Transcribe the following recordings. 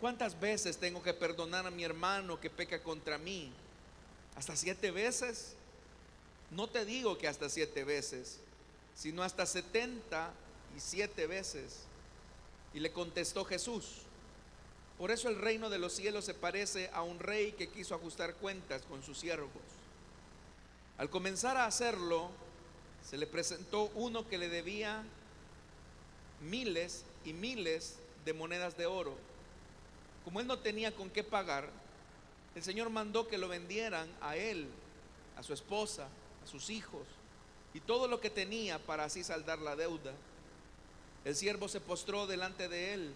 ¿Cuántas veces tengo que perdonar a mi hermano que peca contra mí? ¿Hasta 7 veces? No te digo que hasta 7 veces, sino hasta 77 veces. Y le contestó Jesús: por eso el reino de los cielos se parece a un rey que quiso ajustar cuentas con sus siervos. Al comenzar a hacerlo, se le presentó uno que le debía miles y miles de monedas de oro. Como él no tenía con qué pagar, el Señor mandó que lo vendieran a él, a su esposa, a sus hijos y todo lo que tenía, para así saldar la deuda. El siervo se postró delante de él.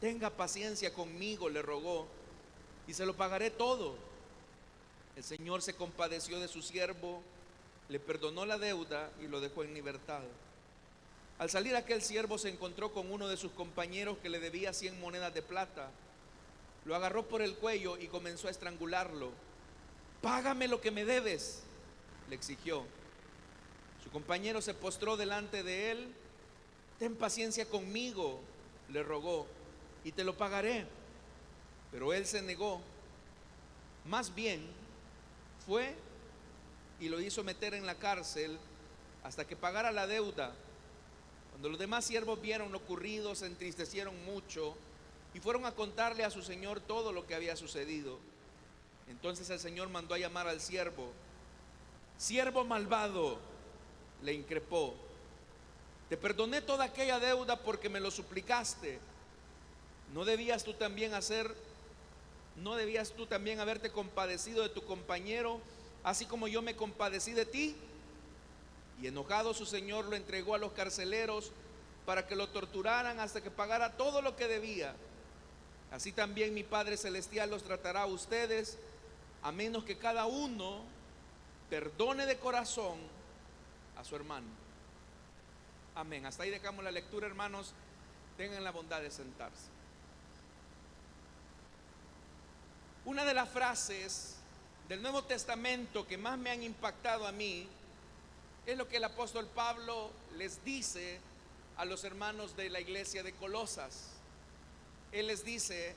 Tenga paciencia conmigo, le rogó, y se lo pagaré todo. El Señor se compadeció de su siervo, le perdonó la deuda y lo dejó en libertad. Al salir aquel siervo se encontró con uno de sus compañeros que le debía 100 monedas de plata. Lo agarró por el cuello y comenzó a estrangularlo. Págame lo que me debes, le exigió. Su compañero se postró delante de él. Ten paciencia conmigo, le rogó, y te lo pagaré. Pero él se negó. Más bien fue y lo hizo meter en la cárcel hasta que pagara la deuda. Cuando los demás siervos vieron lo ocurrido, se entristecieron mucho y fueron a contarle a su señor todo lo que había sucedido. Entonces el Señor mandó a llamar al siervo. Siervo malvado, le increpó, te perdoné toda aquella deuda porque me lo suplicaste. ¿No debías tú también haberte compadecido de tu compañero, así como yo me compadecí de ti? Y enojado su señor lo entregó a los carceleros para que lo torturaran hasta que pagara todo lo que debía. Así también mi Padre Celestial los tratará a ustedes, a menos que cada uno perdone de corazón a su hermano. Amén. Hasta ahí dejamos la lectura, hermanos. Tengan la bondad de sentarse. Una de las frases del Nuevo Testamento que más me han impactado a mí es lo que el apóstol Pablo les dice a los hermanos de la iglesia de Colosas. Él les dice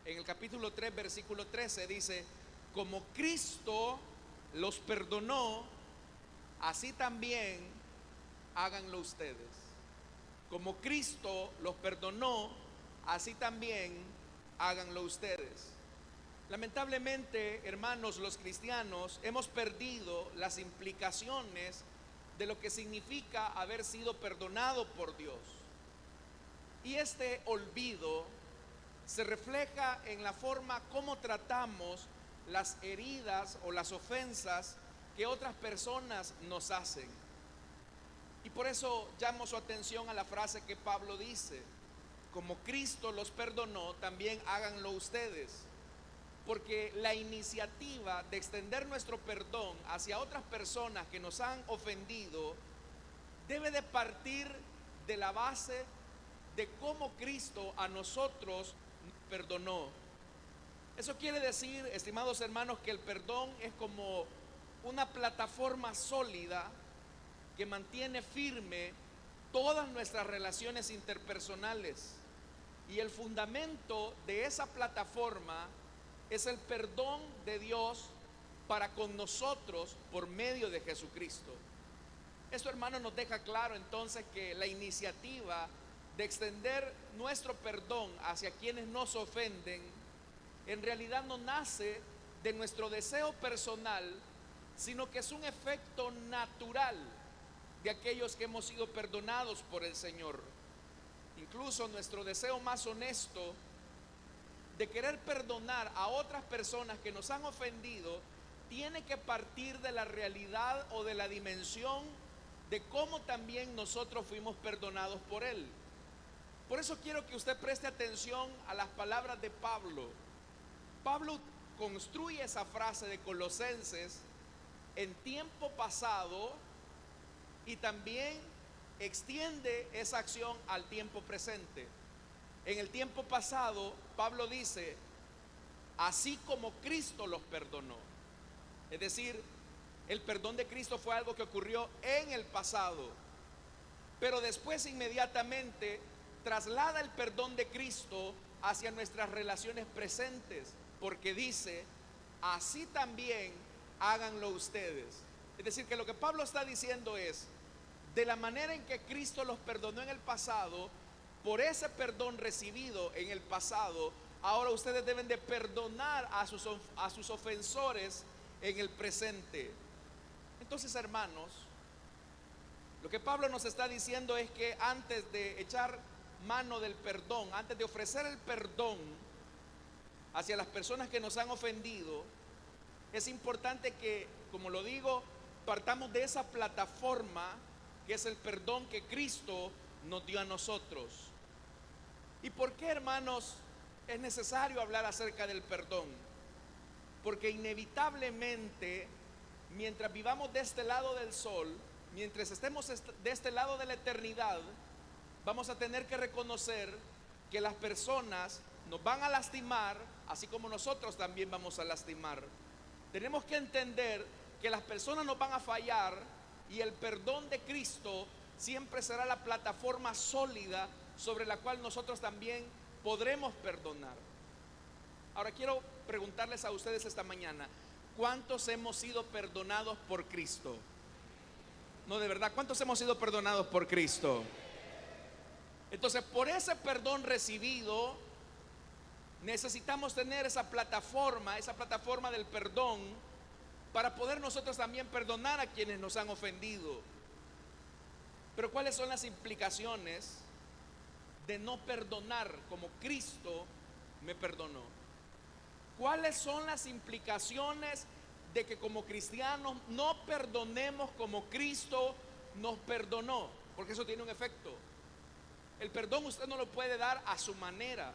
en el capítulo 3, versículo 13, dice: como Cristo los perdonó, así también háganlo ustedes. Como Cristo los perdonó, así también háganlo ustedes. Lamentablemente, hermanos, los cristianos hemos perdido las implicaciones de lo que significa haber sido perdonado por Dios. Y este olvido se refleja en la forma como tratamos las heridas o las ofensas que otras personas nos hacen. Y por eso llamo su atención a la frase que Pablo dice: como Cristo los perdonó, también háganlo ustedes. Porque la iniciativa de extender nuestro perdón hacia otras personas que nos han ofendido debe de partir de la base de cómo Cristo a nosotros nos perdonó. Eso quiere decir, estimados hermanos, que el perdón es como una plataforma sólida que mantiene firme todas nuestras relaciones interpersonales. Y el fundamento de esa plataforma es el perdón de Dios para con nosotros por medio de Jesucristo. Esto, hermano, nos deja claro entonces que la iniciativa de extender nuestro perdón hacia quienes nos ofenden en realidad no nace de nuestro deseo personal, sino que es un efecto natural de aquellos que hemos sido perdonados por el Señor. Incluso nuestro deseo más honesto de querer perdonar a otras personas que nos han ofendido tiene que partir de la realidad o de la dimensión de cómo también nosotros fuimos perdonados por Él. Por eso quiero que usted preste atención a las palabras de Pablo. Pablo construye esa frase de Colosenses en tiempo pasado y también extiende esa acción al tiempo presente. En el tiempo pasado, Pablo dice: así como Cristo los perdonó. Es decir, el perdón de Cristo fue algo que ocurrió en el pasado, pero después inmediatamente traslada el perdón de Cristo hacia nuestras relaciones presentes, porque dice, así también háganlo ustedes. Es decir, que lo que Pablo está diciendo es, de la manera en que Cristo los perdonó en el pasado, por ese perdón recibido en el pasado, ahora ustedes deben de perdonar a sus ofensores en el presente. Entonces, hermanos, lo que Pablo nos está diciendo es que antes de echar mano del perdón, antes de ofrecer el perdón hacia las personas que nos han ofendido, es importante que, como lo digo, partamos de esa plataforma que es el perdón que Cristo nos dio a nosotros. ¿Y por qué, hermanos, es necesario hablar acerca del perdón? Porque inevitablemente, mientras vivamos de este lado del sol, mientras estemos de este lado de la eternidad, vamos a tener que reconocer que las personas nos van a lastimar, así como nosotros también vamos a lastimar. Tenemos que entender que las personas nos van a fallar y el perdón de Cristo siempre será la plataforma sólida sobre la cual nosotros también podremos perdonar. Ahora quiero preguntarles a ustedes esta mañana, ¿cuántos hemos sido perdonados por Cristo? No, de verdad, ¿cuántos hemos sido perdonados por Cristo? Entonces, por ese perdón recibido, necesitamos tener esa plataforma del perdón, para poder nosotros también perdonar a quienes nos han ofendido. Pero ¿cuáles son las implicaciones de no perdonar como Cristo me perdonó? ¿Cuáles son las implicaciones de que como cristianos no perdonemos como Cristo nos perdonó? Porque eso tiene un efecto. El perdón usted no lo puede dar a su manera.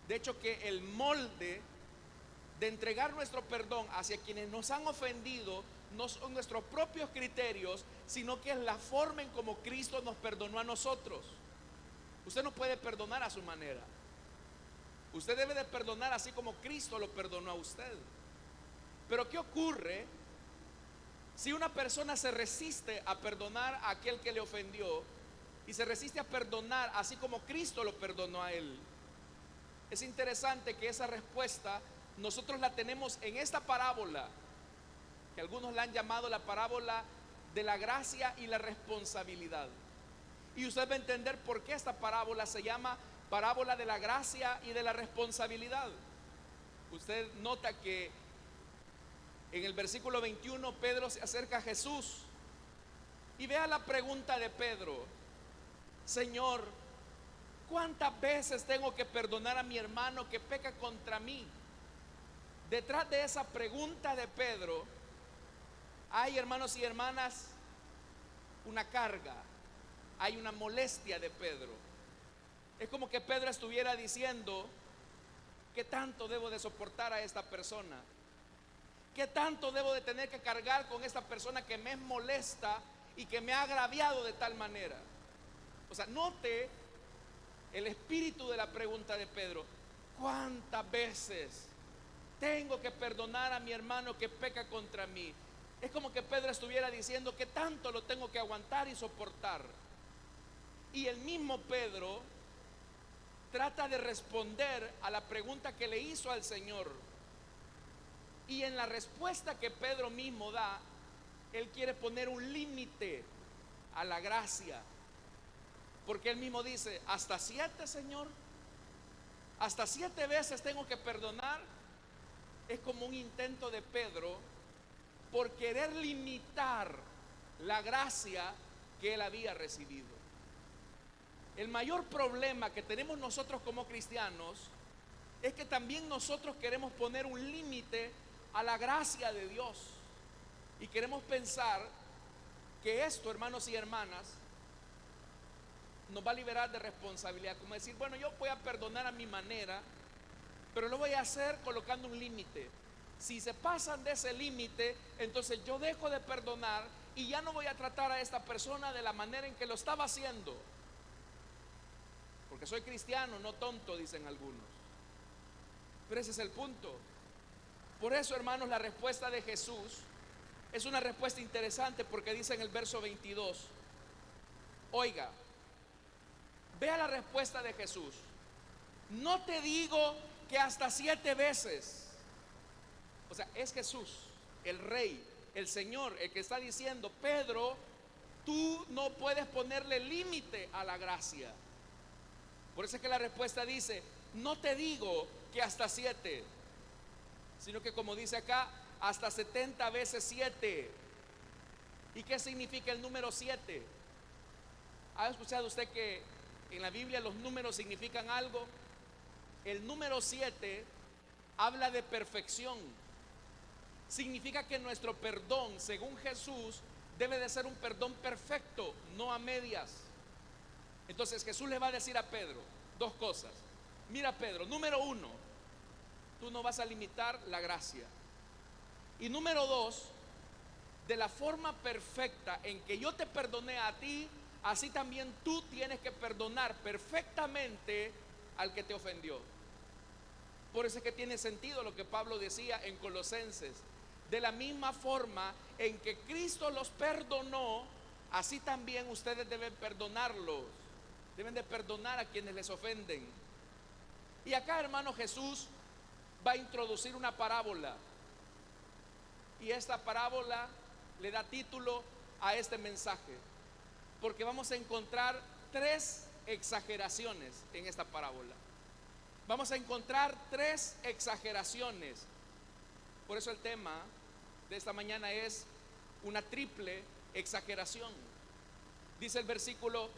De hecho, que el molde de entregar nuestro perdón hacia quienes nos han ofendido no son nuestros propios criterios, sino que es la forma en como Cristo nos perdonó a nosotros. Usted no puede perdonar a su manera. Usted debe de perdonar así como Cristo lo perdonó a usted. Pero ¿qué ocurre si una persona se resiste a perdonar a aquel que le ofendió y se resiste a perdonar así como Cristo lo perdonó a él? Es interesante que esa respuesta nosotros la tenemos en esta parábola, que algunos la han llamado la parábola de la gracia y la responsabilidad. Y usted va a entender por qué esta parábola se llama parábola de la gracia y de la responsabilidad. Usted nota que en el versículo 21 Pedro se acerca a Jesús y vea la pregunta de Pedro: Señor, ¿cuántas veces tengo que perdonar a mi hermano que peca contra mí? Detrás de esa pregunta de Pedro hay, hermanos y hermanas, una carga, hay una molestia de Pedro. Es como que Pedro estuviera diciendo: ¿qué tanto debo de soportar a esta persona? ¿Qué tanto debo de tener que cargar con esta persona que me molesta y que me ha agraviado de tal manera? O sea, note el espíritu de la pregunta de Pedro: ¿cuántas veces tengo que perdonar a mi hermano que peca contra mí? Es como que Pedro estuviera diciendo: ¿qué tanto lo tengo que aguantar y soportar? Y el mismo Pedro trata de responder a la pregunta que le hizo al Señor. Y en la respuesta que Pedro mismo da, él quiere poner un límite a la gracia. Porque él mismo dice: ¿hasta 7, Señor? ¿Hasta 7 veces tengo que perdonar? Es como un intento de Pedro por querer limitar la gracia que él había recibido. El mayor problema que tenemos nosotros como cristianos es que también nosotros queremos poner un límite a la gracia de Dios y queremos pensar que esto, hermanos y hermanas, nos va a liberar de responsabilidad. Como decir: bueno, yo voy a perdonar a mi manera, pero lo voy a hacer colocando un límite. Si se pasan de ese límite, entonces yo dejo de perdonar y ya no voy a tratar a esta persona de la manera en que lo estaba haciendo. Porque soy cristiano, no tonto, dicen algunos. Pero ese es el punto. Por eso, hermanos, la respuesta de Jesús es una respuesta interesante, porque dice en el verso 22, oiga, vea la respuesta de Jesús. no te digo que hasta 7 veces. O sea, es Jesús, el Rey, el Señor, el que está diciendo: Pedro, tú no puedes ponerle límite a la gracia. Por eso es que la respuesta dice: no te digo que hasta 7, sino que, como dice acá, hasta 70 veces 7. ¿Y qué significa el número 7? ¿Ha escuchado usted que en la Biblia los números significan algo? El número 7 habla de perfección. Significa que nuestro perdón, según Jesús, debe de ser un perdón perfecto, no a medias. Entonces Jesús le va a decir a Pedro 2 cosas. Mira, Pedro, número 1, tú no vas a limitar la gracia. Y número 2, de la forma perfecta en que yo te perdoné a ti, así también tú tienes que perdonar perfectamente al que te ofendió. Por eso es que tiene sentido lo que Pablo decía en Colosenses: de la misma forma en que Cristo los perdonó, así también ustedes deben perdonarlos. Deben de perdonar a quienes les ofenden. Y acá, hermano, Jesús va a introducir una parábola. Y esta parábola le da título a este mensaje, porque vamos a encontrar 3 exageraciones en esta parábola. Vamos a encontrar 3 exageraciones. Por eso el tema de esta mañana es una triple exageración. Dice el versículo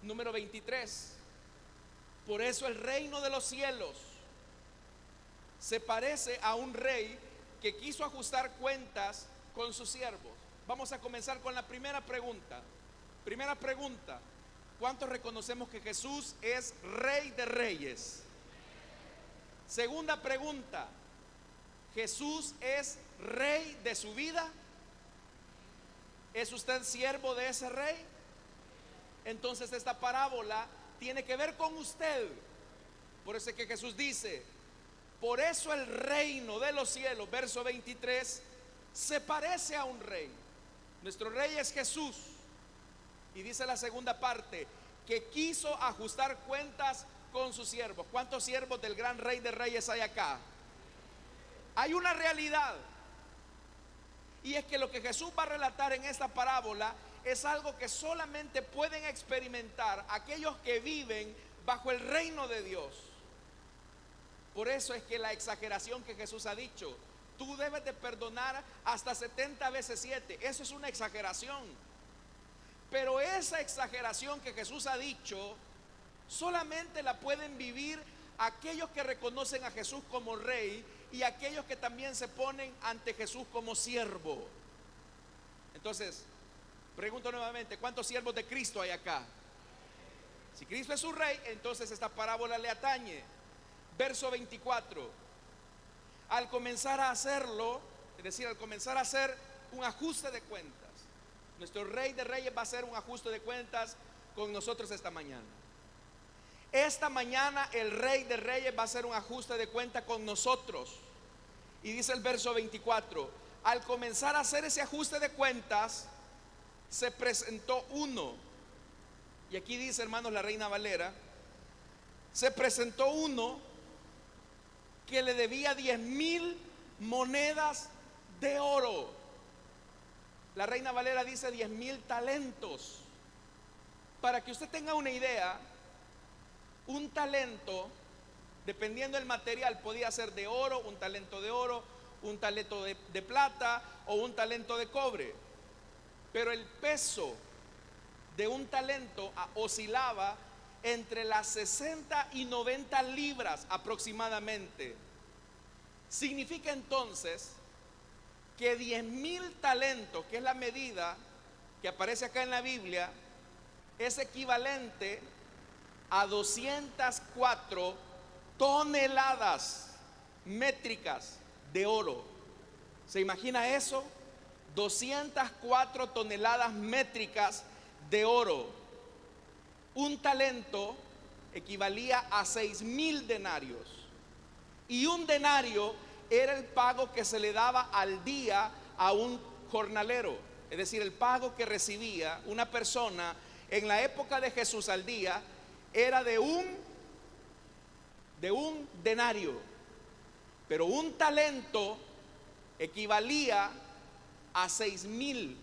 número 23: por eso el reino de los cielos se parece a un rey que quiso ajustar cuentas con sus siervos. Vamos a comenzar con la primera pregunta. Primera pregunta: ¿cuántos reconocemos que Jesús es Rey de Reyes? Segunda pregunta: ¿Jesús es Rey de su vida? ¿Es usted siervo de ese Rey? Entonces esta parábola tiene que ver con usted. Por eso es que Jesús dice: por eso el reino de los cielos, verso 23, se parece a un rey. Nuestro rey es Jesús. Y dice la segunda parte: que quiso ajustar cuentas con sus siervos. ¿Cuántos siervos del gran Rey de Reyes hay acá? Hay una realidad, y es que lo que Jesús va a relatar en esta parábola es algo que solamente pueden experimentar aquellos que viven bajo el reino de Dios. Por eso es que la exageración que Jesús ha dicho: tú debes de perdonar hasta 70 veces 7, eso es una exageración. Pero esa exageración que Jesús ha dicho solamente la pueden vivir aquellos que reconocen a Jesús como Rey y aquellos que también se ponen ante Jesús como siervo. Entonces, pregunto nuevamente: ¿cuántos siervos de Cristo hay acá? Si Cristo es su Rey, entonces esta parábola le atañe. Verso 24: al comenzar a hacerlo, es decir, al comenzar a hacer un ajuste de cuentas, nuestro Rey de Reyes va a hacer un ajuste de cuentas con nosotros esta mañana. Esta mañana el Rey de Reyes va a hacer un ajuste de cuenta con nosotros. Y dice el verso 24: al comenzar a hacer ese ajuste de cuentas, se presentó uno. Y aquí dice, hermanos, la Reina Valera: se presentó uno que le debía 10,000 monedas de oro. La Reina Valera dice 10,000 talentos. Para que usted tenga una idea, un talento, dependiendo del material, podía ser de oro, un talento de oro, un talento de plata o un talento de cobre. Pero el peso de un talento oscilaba entre las 60 y 90 libras aproximadamente. Significa entonces que 10,000 talentos, que es la medida que aparece acá en la Biblia, es equivalente a 204 toneladas métricas de oro. ¿Se imagina eso? 204 toneladas métricas de oro. Un talento equivalía a 6,000 denarios. Y un denario era el pago que se le daba al día a un jornalero. Es decir, el pago que recibía una persona en la época de Jesús al día era de un de un denario, pero un talento equivalía a 6,000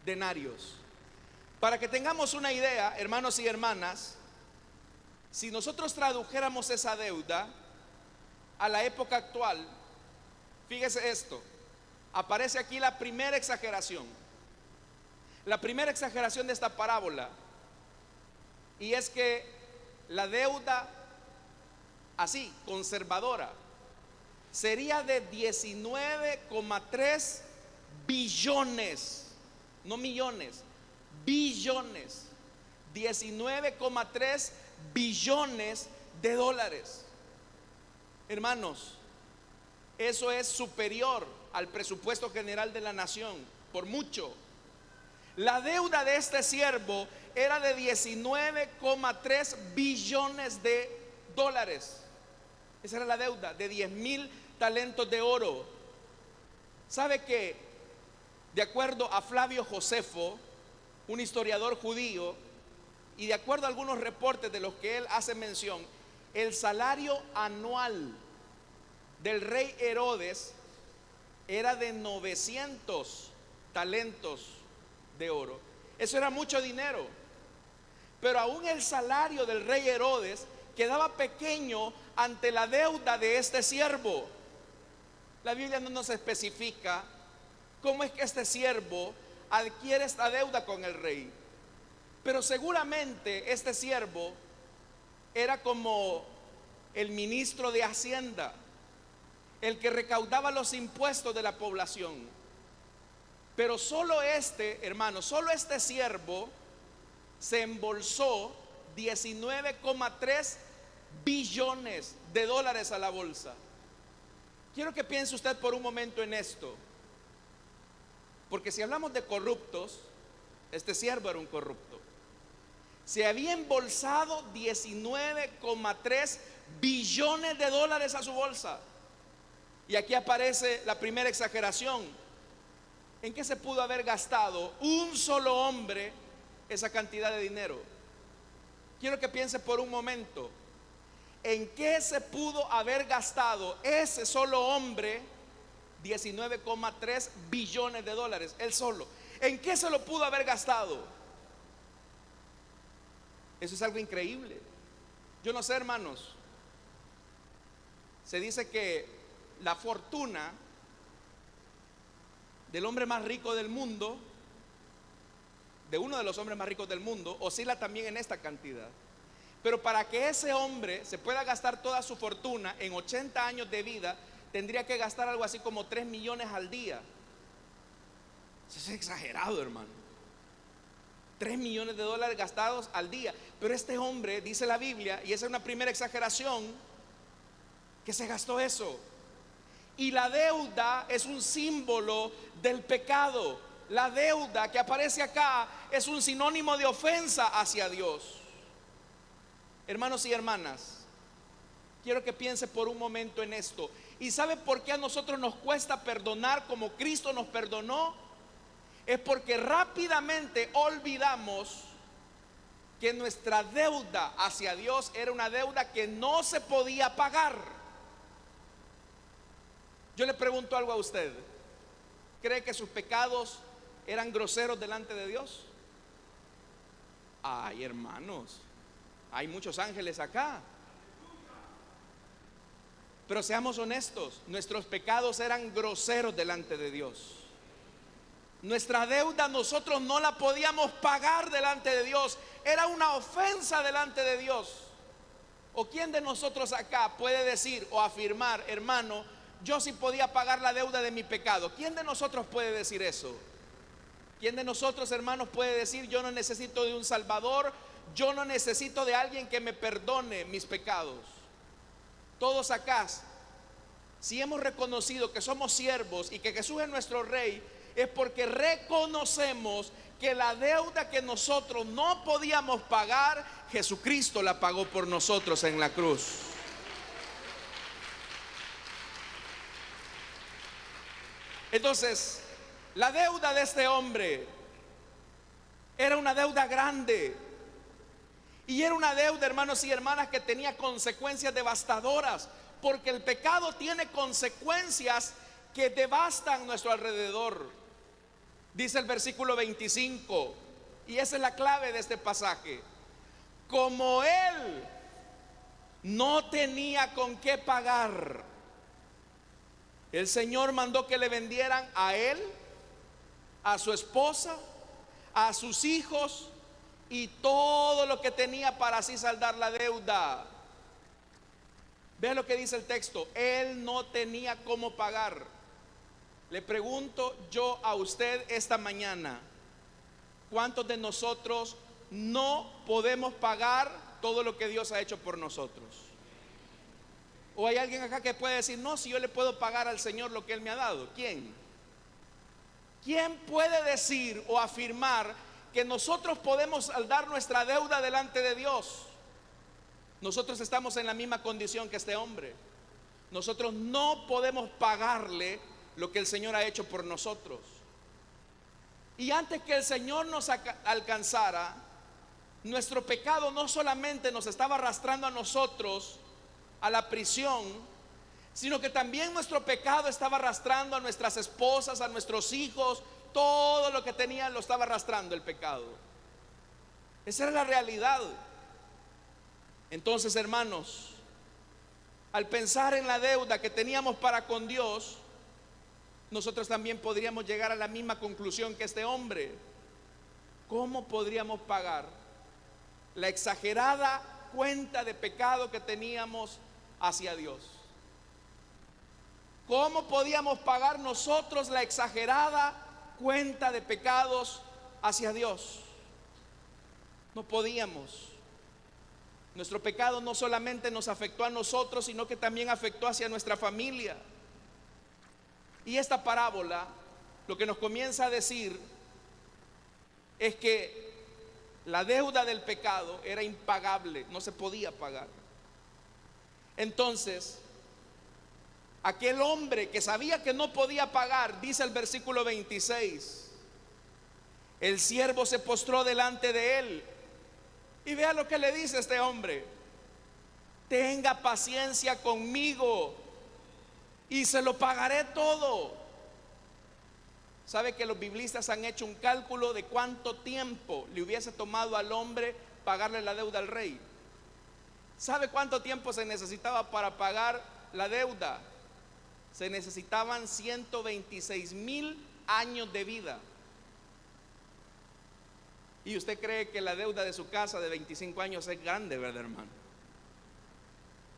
denarios. Para que tengamos una idea, hermanos y hermanas, si nosotros tradujéramos esa deuda a la época actual, fíjese esto, aparece aquí la primera exageración. La primera exageración de esta parábola, y es que la deuda así, conservadora, sería de 19,3 billones, no millones, billones, 19,3 billones de dólares. Hermanos, eso es superior al presupuesto general de la nación, por mucho. La deuda de este siervo era de 19,3 billones de dólares. Esa era la deuda de 10,000 talentos de oro. ¿Sabe que de acuerdo a Flavio Josefo, un historiador judío, y de acuerdo a algunos reportes de los que él hace mención, el salario anual del rey Herodes era de 900 talentos de oro? Eso era mucho dinero. Pero aún el salario del rey Herodes quedaba pequeño ante la deuda de este siervo. La Biblia no nos especifica cómo es que este siervo adquiere esta deuda con el rey, pero seguramente este siervo era como el ministro de Hacienda, el que recaudaba los impuestos de la población. Pero solo este, hermano, solo este siervo se embolsó 19,3 billones de dólares a la bolsa. Quiero que piense usted por un momento en esto, porque si hablamos de corruptos, este siervo era un corrupto. Se había embolsado 19,3 billones de dólares a su bolsa. Y aquí aparece la primera exageración. ¿En qué se pudo haber gastado un solo hombre esa cantidad de dinero? Quiero que piense por un momento. ¿En qué se pudo haber gastado ese solo hombre 19,3 billones de dólares? Él solo. ¿En qué se lo pudo haber gastado? Eso es algo increíble. Yo no sé, hermanos. Se dice que la fortuna del hombre más rico del mundo, de uno de los hombres más ricos del mundo, oscila también en esta cantidad. Pero para que ese hombre se pueda gastar toda su fortuna en 80 años de vida, tendría que gastar algo así como 3 millones al día. Eso es exagerado, hermano. 3 millones de dólares gastados al día. Pero este hombre, dice la Biblia, y esa es una primera exageración, que se gastó eso. Y la deuda es un símbolo del pecado. La deuda que aparece acá es un sinónimo de ofensa hacia Dios. Hermanos y hermanas, quiero que piense por un momento en esto. ¿Y sabe por qué a nosotros nos cuesta perdonar como Cristo nos perdonó? Es porque rápidamente olvidamos que nuestra deuda hacia Dios era una deuda que no se podía pagar. Yo le pregunto algo a usted. ¿Cree que sus pecados eran groseros delante de Dios? Ay, hermanos, hay muchos ángeles acá. Pero seamos honestos, nuestros pecados eran groseros delante de Dios. Nuestra deuda nosotros no la podíamos pagar delante de Dios. Era una ofensa delante de Dios. ¿O quién de nosotros acá puede decir o afirmar, hermano, yo sí podía pagar la deuda de mi pecado? ¿Quién de nosotros puede decir eso? ¿Quién de nosotros, hermanos, puede decir, yo no necesito de un Salvador, yo no necesito de alguien que me perdone mis pecados? Todos acá, si hemos reconocido que somos siervos y que Jesús es nuestro Rey, es porque reconocemos que la deuda que nosotros no podíamos pagar, Jesucristo la pagó por nosotros en la cruz. Entonces, la deuda de este hombre era una deuda grande. Y era una deuda, hermanos y hermanas, que tenía consecuencias devastadoras, porque el pecado tiene consecuencias que devastan nuestro alrededor. Dice el versículo 25, y esa es la clave de este pasaje: como él no tenía con qué pagar, el Señor mandó que le vendieran a él, a su esposa, a sus hijos y todo lo que tenía para así saldar la deuda. Vean lo que dice el texto: él no tenía cómo pagar. Le pregunto yo a usted esta mañana, ¿cuántos de nosotros no podemos pagar todo lo que Dios ha hecho por nosotros? ¿O hay alguien acá que puede decir, no, si yo le puedo pagar al Señor lo que Él me ha dado? ¿Quién? ¿Quién puede decir o afirmar que nosotros podemos saldar nuestra deuda delante de Dios? Nosotros estamos en la misma condición que este hombre. Nosotros no podemos pagarle lo que el Señor ha hecho por nosotros. Y antes que el Señor nos alcanzara, nuestro pecado no solamente nos estaba arrastrando a nosotros a la prisión, sino que también nuestro pecado estaba arrastrando a nuestras esposas, a nuestros hijos. Todo lo que tenían lo estaba arrastrando el pecado. Esa era la realidad. Entonces, hermanos, al pensar en la deuda que teníamos para con Dios, nosotros también podríamos llegar a la misma conclusión que este hombre. ¿Cómo podríamos pagar la exagerada cuenta de pecado que teníamos hacia Dios? ¿Cómo podíamos pagar nosotros la exagerada cuenta de pecados hacia Dios? No podíamos. Nuestro pecado no solamente nos afectó a nosotros, sino que también afectó hacia nuestra familia. Y esta parábola lo que nos comienza a decir es que la deuda del pecado era impagable, no se podía pagar. Entonces, aquel hombre que sabía que no podía pagar, dice el versículo 26, el siervo se postró delante de él. Y vea lo que le dice este hombre: tenga paciencia conmigo y se lo pagaré todo. ¿Sabe que los biblistas han hecho un cálculo de cuánto tiempo le hubiese tomado al hombre pagarle la deuda al rey? ¿Sabe cuánto tiempo se necesitaba para pagar la deuda? Se necesitaban 126,000 años de vida. Y usted cree que la deuda de su casa de 25 años es grande, ¿verdad, hermano?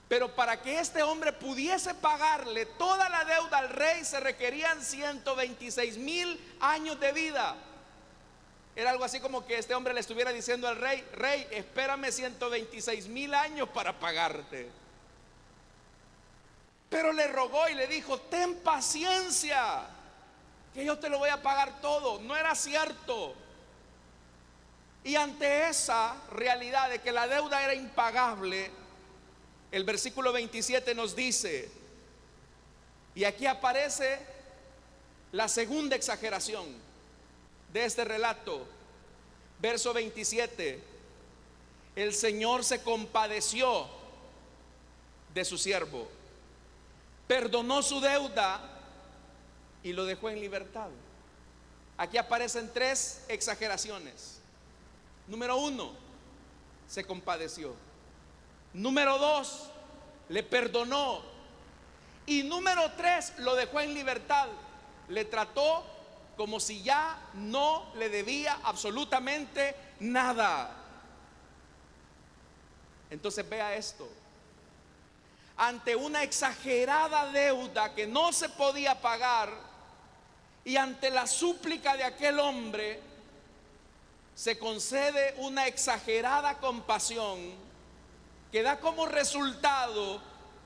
Pero para que este hombre pudiese pagarle toda la deuda al rey se requerían 126,000 años de vida. Era algo así como que este hombre le estuviera diciendo al rey: rey, espérame 126,000 años para pagarte. Pero le rogó y le dijo: ten paciencia, que yo te lo voy a pagar todo. No era cierto. Y ante esa realidad de que la deuda era impagable, el versículo 27 nos dice, y aquí aparece la segunda exageración de este relato. Verso 27: el Señor se compadeció de su siervo, perdonó su deuda y lo dejó en libertad. Aquí aparecen tres exageraciones. Número uno, se compadeció. Número dos, le perdonó. Y número tres, lo dejó en libertad. Le trató como si ya no le debía absolutamente nada. Entonces vea esto: ante una exagerada deuda que no se podía pagar y ante la súplica de aquel hombre, se concede una exagerada compasión que da como resultado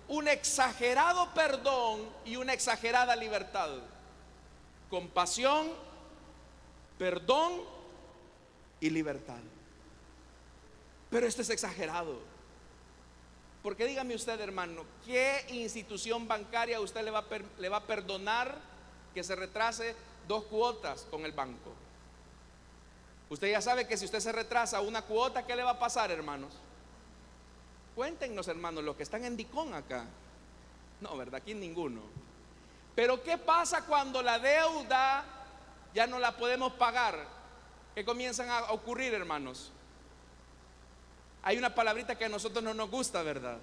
un exagerado perdón y una exagerada libertad. Compasión, perdón y libertad. Pero esto es exagerado, porque dígame usted, hermano, ¿qué institución bancaria usted le va a perdonar que se retrase 2 cuotas con el banco? Usted ya sabe que si usted se retrasa una cuota, ¿qué le va a pasar, hermanos? Cuéntenos, hermanos, los que están en Dicón acá. No, ¿verdad? Aquí ninguno. Pero ¿qué pasa cuando la deuda ya no la podemos pagar? ¿Qué comienzan a ocurrir, hermanos? Hay una palabrita que a nosotros no nos gusta, ¿verdad?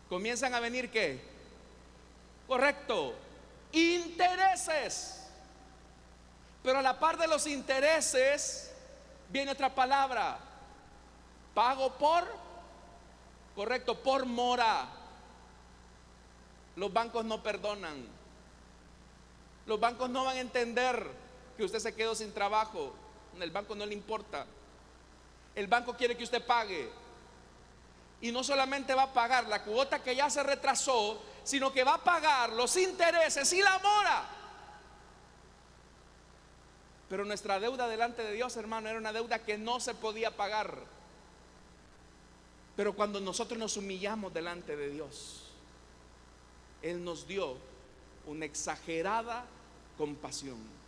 Comienzan a venir ¿qué? Correcto, intereses. Pero a la par de los intereses viene otra palabra: pago por, correcto, por mora. Los bancos no perdonan. Los bancos no van a entender que usted se quedó sin trabajo. El banco no le importa. El banco quiere que usted pague. Y no solamente va a pagar la cuota que ya se retrasó, sino que va a pagar los intereses y la mora. Pero nuestra deuda delante de Dios, hermano, era una deuda que no se podía pagar. Pero cuando nosotros nos humillamos delante de Dios, Él nos dio una exagerada compasión.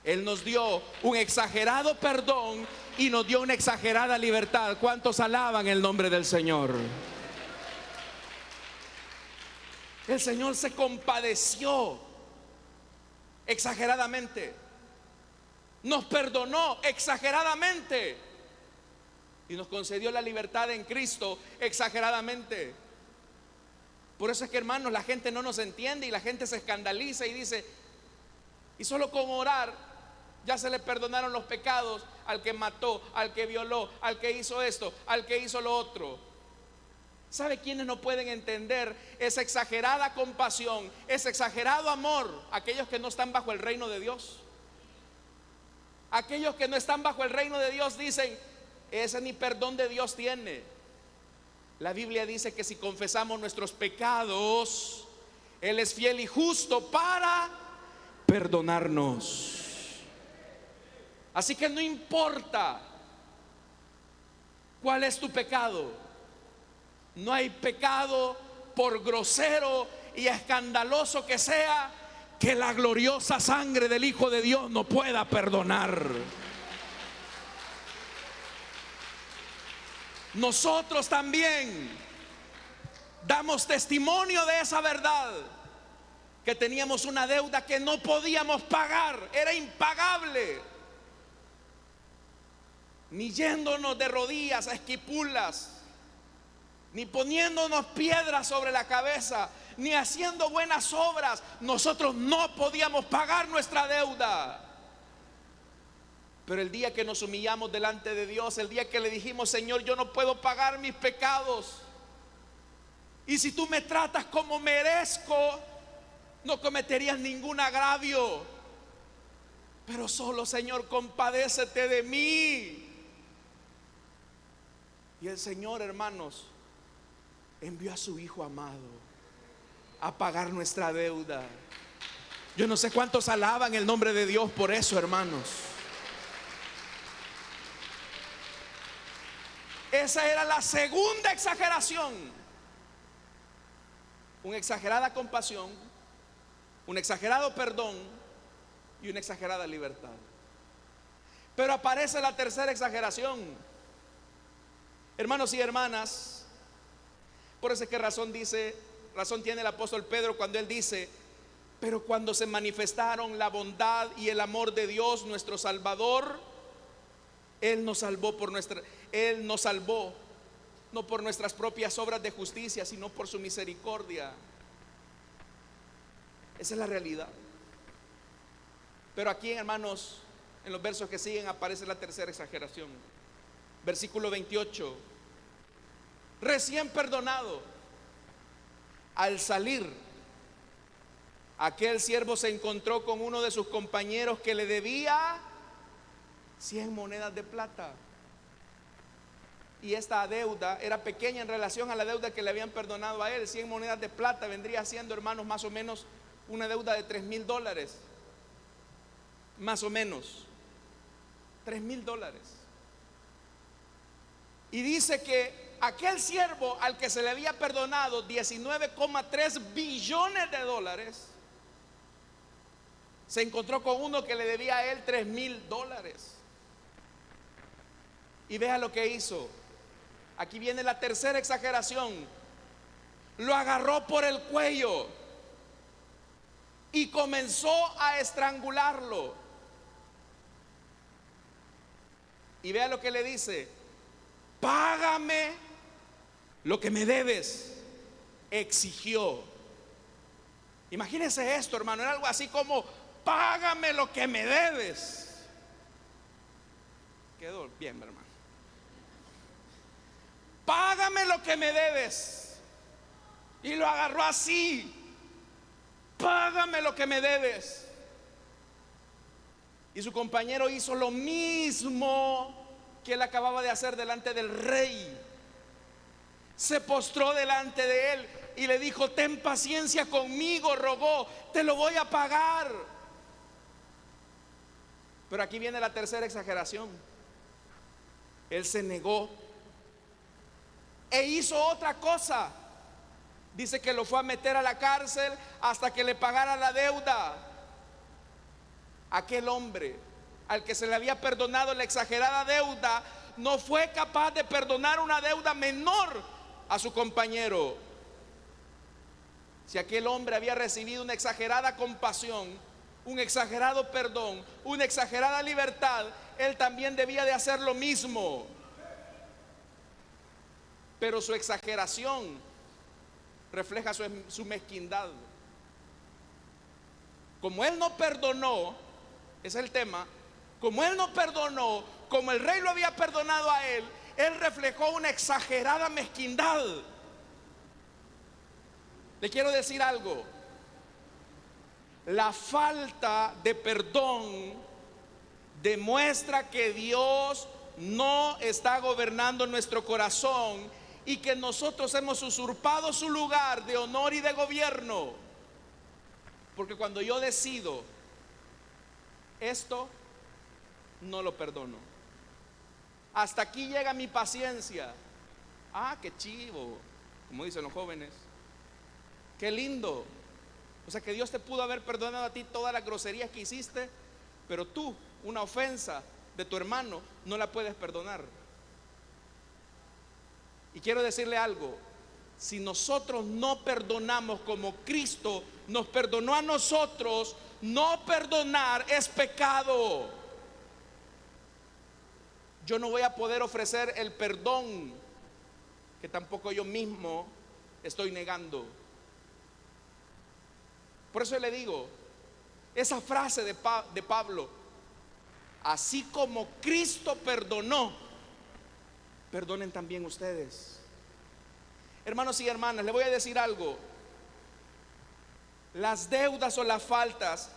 Él nos dio un exagerado perdón y nos dio una exagerada libertad. ¿Cuántos alaban el nombre del Señor? El Señor se compadeció exageradamente, nos perdonó exageradamente y nos concedió la libertad en Cristo exageradamente. Por eso es que, hermanos, la gente no nos entiende y la gente se escandaliza y dice: y solo con orar ya se le perdonaron los pecados al que mató, al que violó, al que hizo esto, al que hizo lo otro. ¿Sabe quiénes no pueden entender esa exagerada compasión, ese exagerado amor? Aquellos que no están bajo el reino de Dios. Aquellos que no están bajo el reino de Dios dicen: ese ni perdón de Dios tiene. La Biblia dice que si confesamos nuestros pecados, Él es fiel y justo para perdonarnos. Así que no importa cuál es tu pecado, no hay pecado, por grosero y escandaloso que sea, que la gloriosa sangre del Hijo de Dios no pueda perdonar. Nosotros también damos testimonio de esa verdad, que teníamos una deuda que no podíamos pagar, era impagable. Ni yéndonos de rodillas a Esquipulas, ni poniéndonos piedras sobre la cabeza, ni haciendo buenas obras, nosotros no podíamos pagar nuestra deuda. Pero el día que nos humillamos delante de Dios, el día que le dijimos: Señor, yo no puedo pagar mis pecados, y si tú me tratas como merezco, no cometerías ningún agravio, pero solo, Señor, compadécete de mí. Y el Señor, hermanos, envió a su Hijo amado a pagar nuestra deuda. Yo no sé cuántos alaban el nombre de Dios por eso, hermanos. Esa era la segunda exageración. Una exagerada compasión, un exagerado perdón y una exagerada libertad. Pero aparece la tercera exageración, hermanos y hermanas. Por eso es que razón tiene el apóstol Pedro cuando él dice: pero cuando se manifestaron la bondad y el amor de Dios nuestro Salvador, Él nos salvó no por nuestras propias obras de justicia, sino por su misericordia. Esa es la realidad. Pero aquí, hermanos, en los versos que siguen aparece la tercera exageración. Versículo 28. Recién perdonado, al salir, aquel siervo se encontró con uno de sus compañeros que le debía 100 monedas de plata. Y esta deuda era pequeña en relación a la deuda que le habían perdonado a él. 100 monedas de plata vendría siendo, hermanos, más o menos una deuda de $3,000. Más o menos $3,000. Y dice que aquel siervo al que se le había perdonado 19,3 billones de dólares, se encontró con uno que le debía a él $3,000. Y vea lo que hizo. Aquí viene la tercera exageración. Lo agarró por el cuello y comenzó a estrangularlo. Y vea lo que le dice: págame lo que me debes. Exigió. Imagínense esto, hermano. Era algo así como: págame lo que me debes. Quedó bien, hermano. Págame lo que me debes. Y lo agarró así: págame lo que me debes. Y su compañero hizo lo mismo que él acababa de hacer delante del rey. Se postró delante de él y le dijo: ten paciencia conmigo, rogó, te lo voy a pagar. Pero aquí viene la tercera exageración. Él se negó e hizo otra cosa. Dice que lo fue a meter a la cárcel hasta que le pagara la deuda. Aquel hombre al que se le había perdonado la exagerada deuda no fue capaz de perdonar una deuda menor a su compañero. Si aquel hombre había recibido una exagerada compasión, un exagerado perdón, una exagerada libertad, él también debía de hacer lo mismo. Pero su exageración refleja su mezquindad. Como él no perdonó, ese es el tema. Como él no perdonó, como el rey lo había perdonado a él, él reflejó una exagerada mezquindad. Le quiero decir algo: la falta de perdón demuestra que Dios no está gobernando nuestro corazón y que nosotros hemos usurpado su lugar de honor y de gobierno. Porque cuando yo decido esto, no lo perdono. Hasta aquí llega mi paciencia. Ah, qué chivo, como dicen los jóvenes. Qué lindo. O sea que Dios te pudo haber perdonado a ti todas las groserías que hiciste, pero tú, una ofensa de tu hermano, no la puedes perdonar. Y quiero decirle algo: si nosotros no perdonamos como Cristo nos perdonó a nosotros, no perdonar es pecado. Yo no voy a poder ofrecer el perdón que tampoco yo mismo estoy negando. Por eso le digo, esa frase de Pablo: así como Cristo perdonó, perdonen también ustedes. Hermanos y hermanas, le voy a decir algo: las deudas o las faltas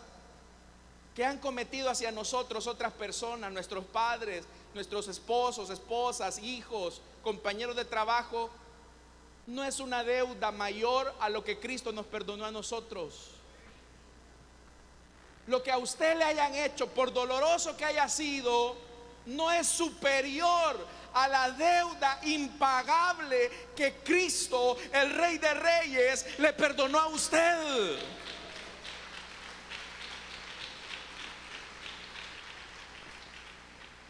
que han cometido hacia nosotros otras personas, nuestros padres, nuestros esposos, esposas, hijos, compañeros de trabajo, no es una deuda mayor a lo que Cristo nos perdonó a nosotros. Lo que a usted le hayan hecho, por doloroso que haya sido, no es superior a la deuda impagable que Cristo, el Rey de Reyes, le perdonó a usted.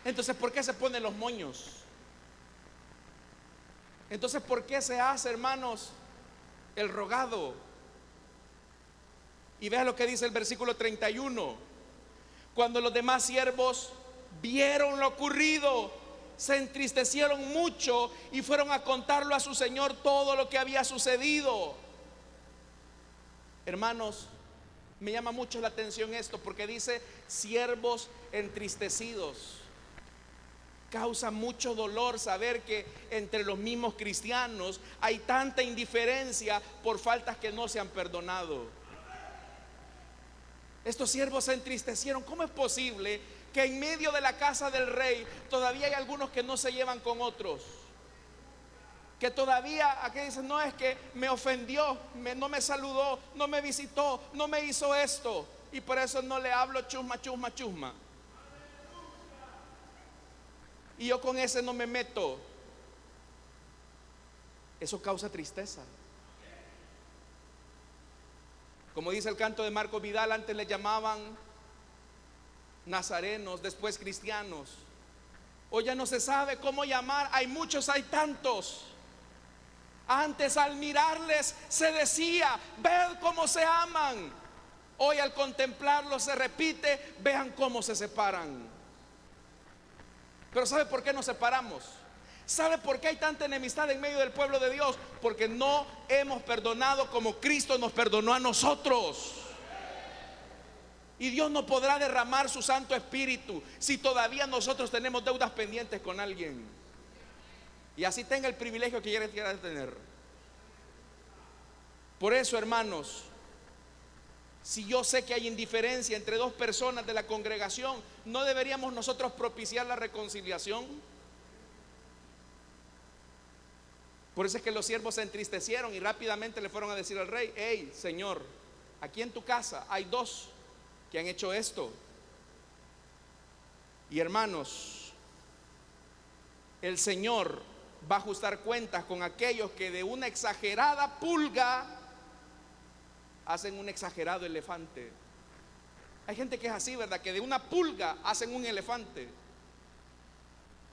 Entonces, ¿por qué se ponen los moños? Entonces, ¿por qué se hace, hermanos, el rogado? Y vea lo que dice el versículo 31. Cuando los demás siervos vieron lo ocurrido, se entristecieron mucho y fueron a contarlo a su señor todo lo que había sucedido. Hermanos, me llama mucho la atención esto, porque dice siervos entristecidos. Causa mucho dolor saber que entre los mismos cristianos hay tanta indiferencia por faltas que no se han perdonado. Estos siervos se entristecieron. ¿Cómo es posible que en medio de la casa del rey todavía hay algunos que no se llevan con otros? Que todavía aquí dicen: no, es que me ofendió, no me saludó, no me visitó, no me hizo esto, y por eso no le hablo, chusma, chusma, chusma. Y yo con ese no me meto. Eso causa tristeza. Como dice el canto de Marco Vidal, antes le llamaban nazarenos, después cristianos. Hoy ya no se sabe cómo llamar. Hay muchos, hay tantos. Antes al mirarles se decía: ved cómo se aman. Hoy al contemplarlos se repite: vean cómo se separan. Pero ¿sabe por qué nos separamos? ¿Sabe por qué hay tanta enemistad en medio del pueblo de Dios? Porque no hemos perdonado como Cristo nos perdonó a nosotros. Y Dios no podrá derramar su Santo Espíritu si todavía nosotros tenemos deudas pendientes con alguien, y así tenga el privilegio que quiera tener. Por eso, hermanos, si yo sé que hay indiferencia entre dos personas de la congregación, ¿no deberíamos nosotros propiciar la reconciliación? Por eso es que los siervos se entristecieron y rápidamente le fueron a decir al rey: hey, Señor, aquí en tu casa hay dos que han hecho esto. Y hermanos, el Señor va a ajustar cuentas con aquellos que de una exagerada pulga hacen un exagerado elefante. Hay gente que es así, ¿verdad? Que de una pulga hacen un elefante.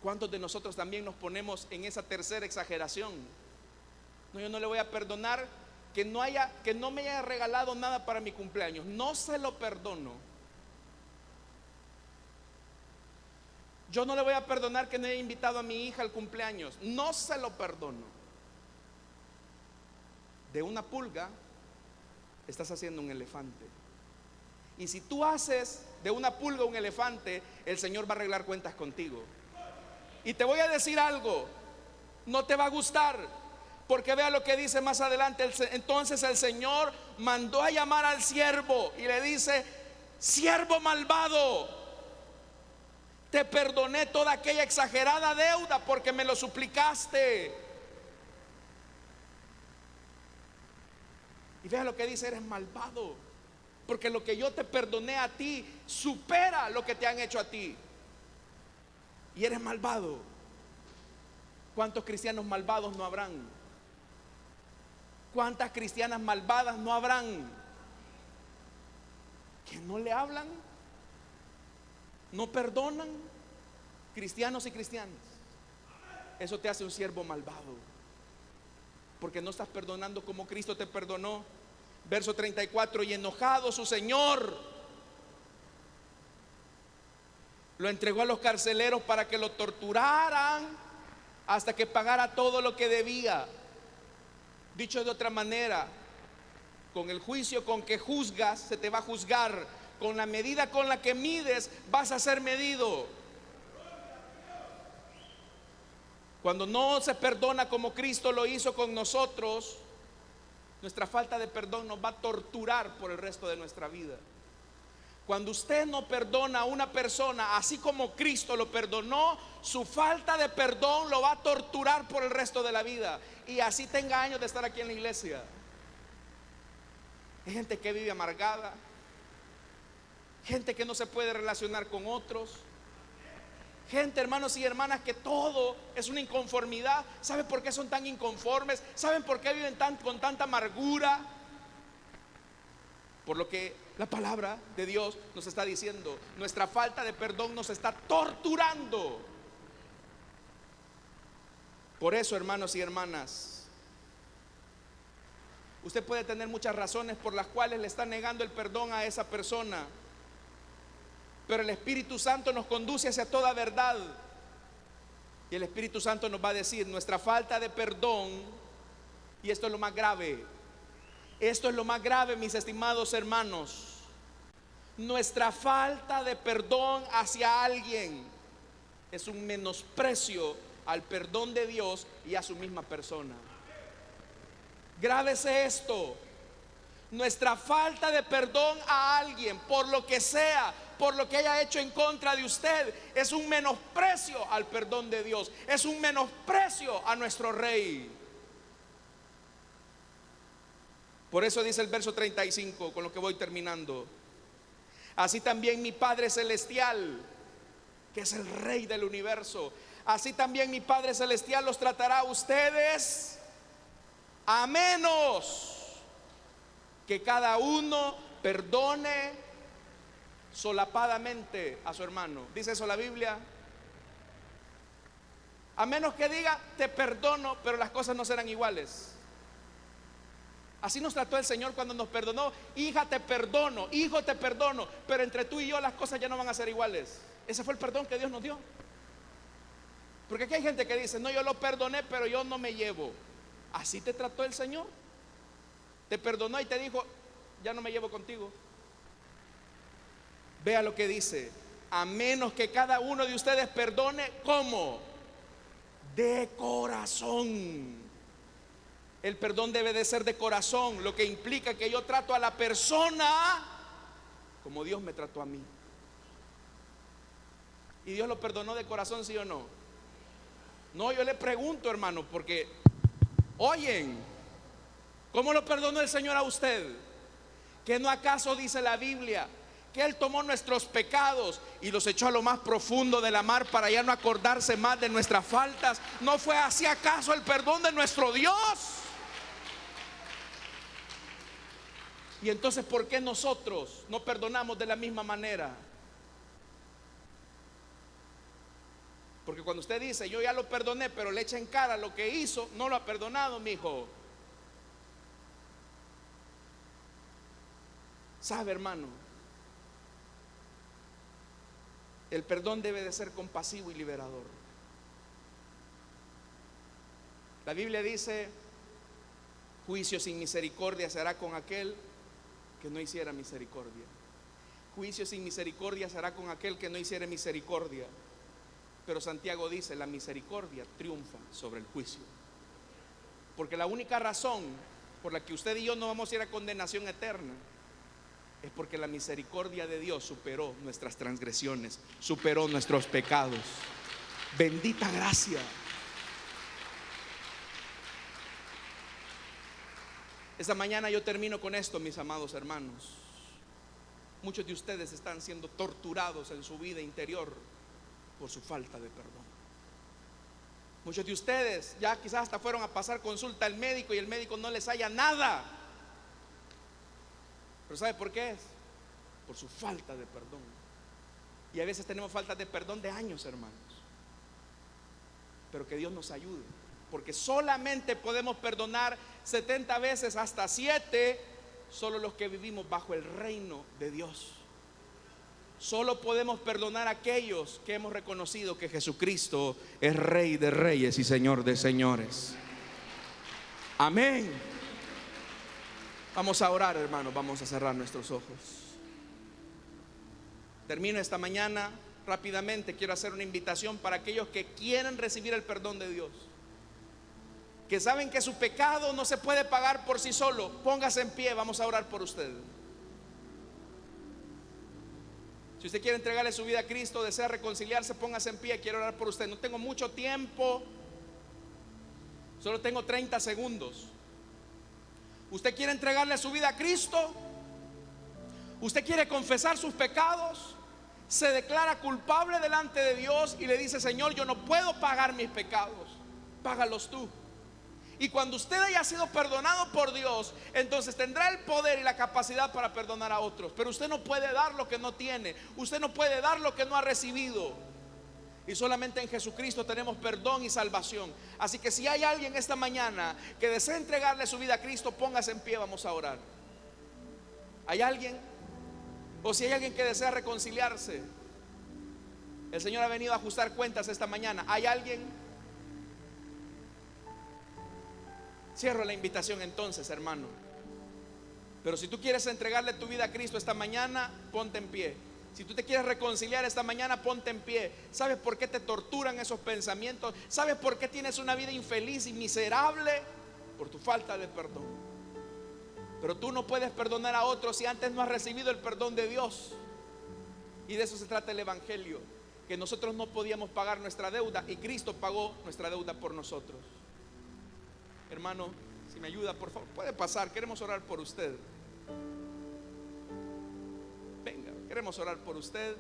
¿Cuántos de nosotros también nos ponemos en esa tercera exageración? No, yo no le voy a perdonar que no me haya regalado nada para mi cumpleaños. No se lo perdono. Yo no le voy a perdonar que no haya invitado a mi hija al cumpleaños. No se lo perdono. De una pulga estás haciendo un elefante. Y si tú haces de una pulga un elefante, el Señor va a arreglar cuentas contigo. Y te voy a decir algo: no te va a gustar. Porque vea lo que dice más adelante. Entonces el Señor mandó a llamar al siervo y le dice: siervo malvado, te perdoné toda aquella exagerada deuda porque me lo suplicaste. Y vea lo que dice: eres malvado, porque lo que yo te perdoné a ti supera lo que te han hecho a ti. Y eres malvado. ¿Cuántos cristianos malvados no habrán? ¿Cuántas cristianas malvadas no habrán? Que no le hablan, no perdonan. Cristianos y cristianas. Eso te hace un siervo malvado, porque no estás perdonando como Cristo te perdonó. Verso 34: y enojado su Señor, lo entregó a los carceleros para que lo torturaran hasta que pagara todo lo que debía. Dicho de otra manera, con el juicio con que juzgas se te va a juzgar. Con la medida con la que mides vas a ser medido. Cuando no se perdona como Cristo lo hizo con nosotros, nuestra falta de perdón nos va a torturar por el resto de nuestra vida. Cuando usted no perdona a una persona así como Cristo lo perdonó, su falta de perdón lo va a torturar por el resto de la vida. Y así tenga años de estar aquí en la iglesia. Hay gente que vive amargada, gente que no se puede relacionar con otros, gente, hermanos y hermanas, que todo es una inconformidad. ¿Saben por qué son tan inconformes? ¿Saben por qué viven con tanta amargura? Por lo que la palabra de Dios nos está diciendo: nuestra falta de perdón nos está torturando. Por eso, hermanos y hermanas, usted puede tener muchas razones por las cuales le está negando el perdón a esa persona, pero el Espíritu Santo nos conduce hacia toda verdad. Y el Espíritu Santo nos va a decir: nuestra falta de perdón, y esto es lo más grave, esto es lo más grave, mis estimados hermanos, nuestra falta de perdón hacia alguien es un menosprecio al perdón de Dios y a su misma persona. Grábese esto: nuestra falta de perdón a alguien, por lo que sea, por lo que haya hecho en contra de usted, es un menosprecio al perdón de Dios, es un menosprecio a nuestro Rey. Por eso dice el verso 35, con lo que voy terminando: así también mi Padre Celestial, que es el Rey del universo, así también mi Padre Celestial los tratará a ustedes, a menos que cada uno perdone solapadamente a su hermano. ¿Dice eso la Biblia? A menos que diga, te perdono, pero las cosas no serán iguales. Así nos trató el Señor cuando nos perdonó. Hija, te perdono, hijo, te perdono, pero entre tú y yo las cosas ya no van a ser iguales. Ese fue el perdón que Dios nos dio. Porque aquí hay gente que dice, no, yo lo perdoné, pero yo no me llevo. Así te trató el Señor. Te perdonó y te dijo, ya no me llevo contigo. Vea lo que dice: a menos que cada uno de ustedes perdone, ¿cómo? De corazón. El perdón debe de ser de corazón, lo que implica que yo trato a la persona como Dios me trató a mí. ¿Y Dios lo perdonó de corazón, sí o no? No, yo le pregunto, hermano, porque oyen, ¿cómo lo perdonó el Señor a usted? ¿Que no acaso dice la Biblia que Él tomó nuestros pecados y los echó a lo más profundo de la mar para ya no acordarse más de nuestras faltas? ¿No fue así acaso el perdón de nuestro Dios? Y entonces, ¿por qué nosotros no perdonamos de la misma manera? Porque cuando usted dice, yo ya lo perdoné, pero le echa en cara lo que hizo, no lo ha perdonado, mi hijo. ¿Sabe, hermano? El perdón debe de ser compasivo y liberador. La Biblia dice, juicio sin misericordia se hará con aquel que no hiciera misericordia. Juicio sin misericordia se hará con aquel que no hiciera misericordia. Pero Santiago dice, la misericordia triunfa sobre el juicio. Porque la única razón por la que usted y yo no vamos a ir a condenación eterna es porque la misericordia de Dios superó nuestras transgresiones, superó nuestros pecados. Bendita gracia. Esta mañana yo termino con esto, mis amados hermanos. Muchos de ustedes están siendo torturados en su vida interior por su falta de perdón. Muchos de ustedes ya quizás hasta fueron a pasar consulta al médico y el médico no les halla nada. Pero ¿sabe por qué es? Por su falta de perdón. Y a veces tenemos falta de perdón de años, hermanos. Pero que Dios nos ayude, porque solamente podemos perdonar 70 veces hasta 7, solo los que vivimos bajo el reino de Dios. Solo podemos perdonar a aquellos que hemos reconocido que Jesucristo es Rey de reyes y Señor de señores. Amén. Vamos a orar, hermanos, vamos a cerrar nuestros ojos. Termino esta mañana rápidamente. Quiero hacer una invitación para aquellos que quieren recibir el perdón de Dios, que saben que su pecado no se puede pagar por sí solo. Póngase en pie, vamos a orar por usted. Si usted quiere entregarle su vida a Cristo, desea reconciliarse, póngase en pie, quiero orar por usted. No tengo mucho tiempo, solo tengo 30 segundos. ¿Usted quiere entregarle su vida a Cristo? ¿Usted quiere confesar sus pecados? Se declara culpable delante de Dios y le dice, Señor, yo no puedo pagar mis pecados, págalos tú. Y cuando usted haya sido perdonado por Dios, entonces tendrá el poder y la capacidad para perdonar a otros. Pero usted no puede dar lo que no tiene, usted no puede dar lo que no ha recibido. Y solamente en Jesucristo tenemos perdón y salvación. Así que si hay alguien esta mañana que desea entregarle su vida a Cristo, póngase en pie, vamos a orar. ¿Hay alguien? O si hay alguien que desea reconciliarse, el Señor ha venido a ajustar cuentas esta mañana. ¿Hay alguien? Cierro la invitación entonces, hermano. Pero si tú quieres entregarle tu vida a Cristo esta mañana, ponte en pie. Si tú te quieres reconciliar esta mañana, ponte en pie. ¿Sabes por qué te torturan esos pensamientos? ¿Sabes por qué tienes una vida infeliz y miserable? Por tu falta de perdón. Pero tú no puedes perdonar a otros si antes no has recibido el perdón de Dios. Y de eso se trata el Evangelio, que nosotros no podíamos pagar nuestra deuda y Cristo pagó nuestra deuda por nosotros. Hermano, si me ayuda, por favor, puede pasar, queremos orar por usted. Venga, queremos orar por usted.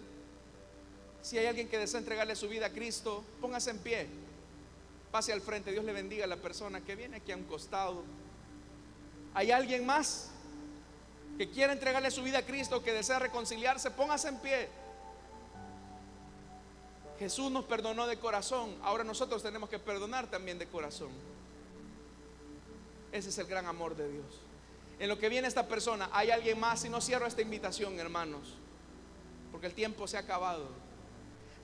Si hay alguien que desea entregarle su vida a Cristo, póngase en pie, pase al frente. Dios le bendiga a la persona que viene aquí a un costado. ¿Hay alguien más que quiera entregarle su vida a Cristo, que desea reconciliarse? Póngase en pie. Jesús nos perdonó de corazón, ahora nosotros tenemos que perdonar también de corazón. Ese es el gran amor de Dios. En lo que viene esta persona, hay alguien más, y no cierro esta invitación, hermanos, porque el tiempo se ha acabado.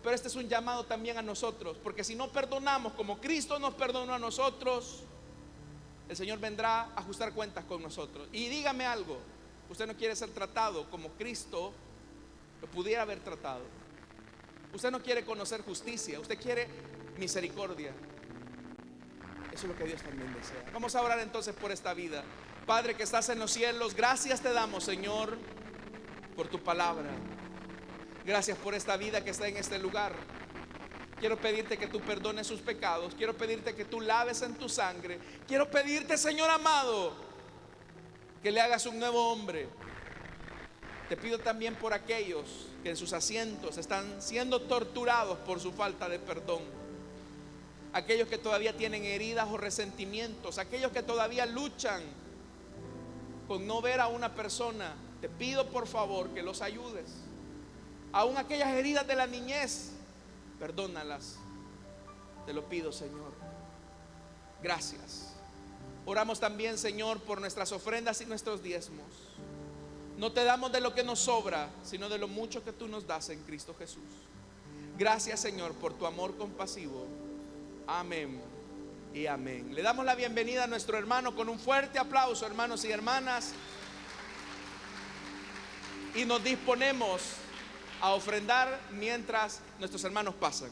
Pero este es un llamado también a nosotros, porque si no perdonamos como Cristo nos perdonó a nosotros, el Señor vendrá a ajustar cuentas con nosotros. Y dígame algo, usted no quiere ser tratado como Cristo lo pudiera haber tratado. Usted no quiere conocer justicia, usted quiere misericordia. Eso es lo que Dios también desea. Vamos a orar entonces por esta vida. Padre que estás en los cielos, gracias te damos, Señor, por tu palabra. Gracias por esta vida que está en este lugar. Quiero pedirte que tú perdones sus pecados. Quiero pedirte que tú laves en tu sangre. Quiero pedirte, Señor amado, que le hagas un nuevo hombre. Te pido también por aquellos que en sus asientos están siendo torturados por su falta de perdón. Aquellos que todavía tienen heridas o resentimientos. Aquellos que todavía luchan con no ver a una persona. Te pido por favor que los ayudes. Aún aquellas heridas de la niñez, perdónalas. Te lo pido, Señor. Gracias. Oramos también, Señor, por nuestras ofrendas y nuestros diezmos. No te damos de lo que nos sobra, sino de lo mucho que tú nos das en Cristo Jesús. Gracias, Señor, por tu amor compasivo. Amén y amén. Le damos la bienvenida a nuestro hermano con un fuerte aplauso, hermanos y hermanas. Y nos disponemos a ofrendar mientras nuestros hermanos pasan.